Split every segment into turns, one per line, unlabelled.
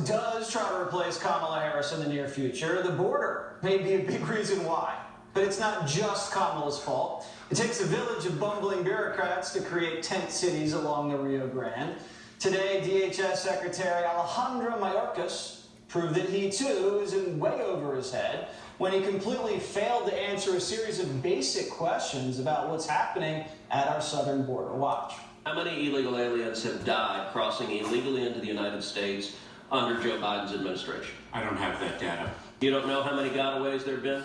does try to replace Kamala Harris in the near future, the border may be a big reason why. But it's not just Kamala's fault. It takes a village of bumbling bureaucrats to create tent cities along the Rio Grande. Today, DHS Secretary Alejandro Mayorkas proved that he too is in way over his head when he completely failed to answer a series of basic questions about what's happening at our southern border. Watch.
How many illegal aliens have died crossing illegally into the United States under Joe Biden's administration?
I don't have that data.
You don't know how many gotaways there have been?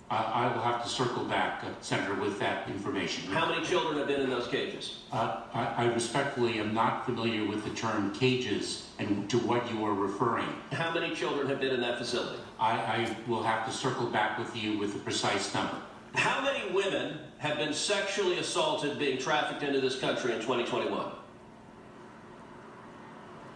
I will have to circle back, Senator, with that information.
How many children have been in those cages?
I respectfully am not familiar with the term cages and to what you are referring.
How many children have been in that facility?
I will have to circle back with you with a precise number.
How many women have been sexually assaulted being trafficked into this country in 2021?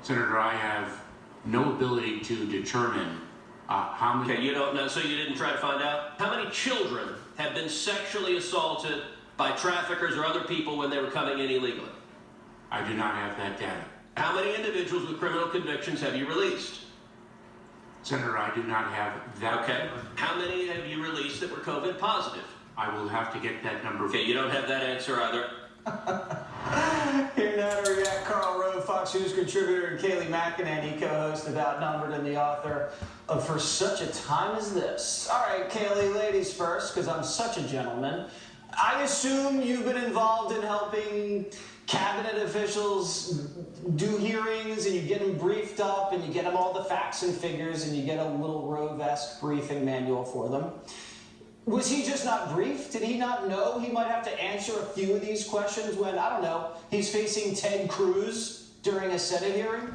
Senator, I have no ability to determine how many...
Okay, you don't know, so you didn't try to find out? How many children have been sexually assaulted by traffickers or other people when they were coming in illegally?
I do not have that data.
How many individuals with criminal convictions have you released?
Senator, I do not have that.
Okay. How many have you released that were COVID positive?
I will have to get that number.
Okay, you don't have that answer either.
Here now to react, Carl Rowe, Fox News contributor, and Kayleigh McEnany, co-host of Outnumbered and the author of For Such a Time as This. All right, Kayleigh, ladies first, because I'm such a gentleman. I assume you've been involved in helping cabinet officials do hearings, and you get them briefed up, and you get them all the facts and figures, and you get a little Rove-esque briefing manual for them. Was he just not briefed? Did he not know he might have to answer a few of these questions when, I don't know, he's facing Ted Cruz during a Senate hearing?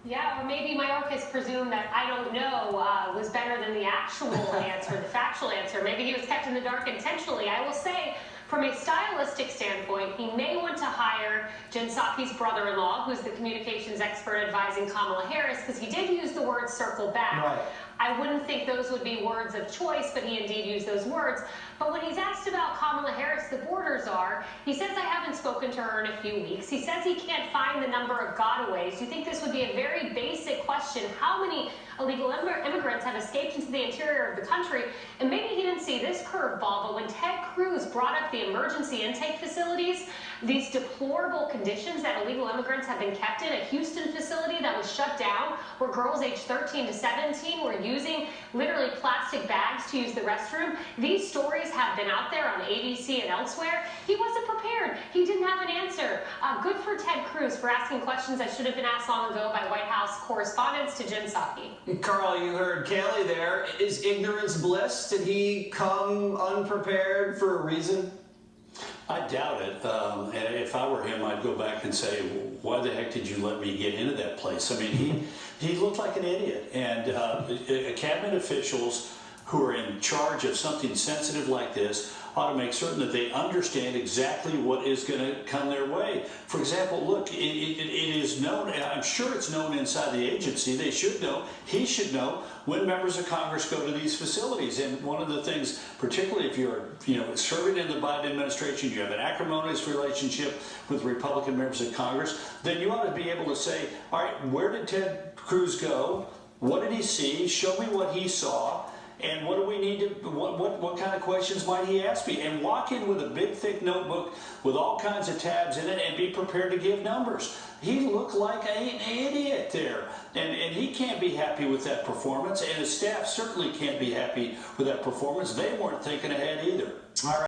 Yeah, or maybe Mayorkas presumed that I don't know was better than the actual answer, the factual answer. Maybe he was kept in the dark intentionally. I will say, from a stylistic standpoint, he may want to hire Jen Psaki's brother-in-law, who's the communications expert advising Kamala Harris, because he did use the word circle back.
Right.
I wouldn't think those would be words of choice, but he indeed used those words. But when he's asked about Kamala Harris, the borders are, he says, I haven't spoken to her in a few weeks. He says he can't find the number of gotaways. You think this would be a very basic question. How many illegal immigrants have escaped into the interior of the country? And maybe he didn't see this curveball, but when Ted Cruz brought up the emergency intake facilities, these deplorable conditions that illegal immigrants have been kept in, a Houston facility that was shut down, where girls aged 13 to 17 were using literally plastic bags to use the restroom. These stories have been out there on ABC and elsewhere. He wasn't prepared. He didn't have an answer. Good for Ted Cruz for asking questions that should have been asked long ago by White House correspondents to Jen Psaki.
Carl, you heard Kayleigh there. Is ignorance bliss? Did he come unprepared for a reason?
I doubt it. And if I were him, I'd go back and say, why the heck did you let me get into that place? I mean, he looked like an idiot. And cabinet officials who are in charge of something sensitive like this ought to make certain that they understand exactly what is going to come their way. For example, look, it is known, I'm sure it's known inside the agency, they should know, he should know, when members of Congress go to these facilities. And one of the things, particularly if you're serving in the Biden administration, you have an acrimonious relationship with Republican members of Congress, then you ought to be able to say, all right, where did Ted Cruz go? What did he see? Show me what he saw. And what do we need to, what kind of questions might he ask me? And walk in with a big, thick notebook with all kinds of tabs in it and be prepared to give numbers. He looked like an idiot there. And he can't be happy with that performance. And his staff certainly can't be happy with that performance. They weren't thinking ahead either. All right.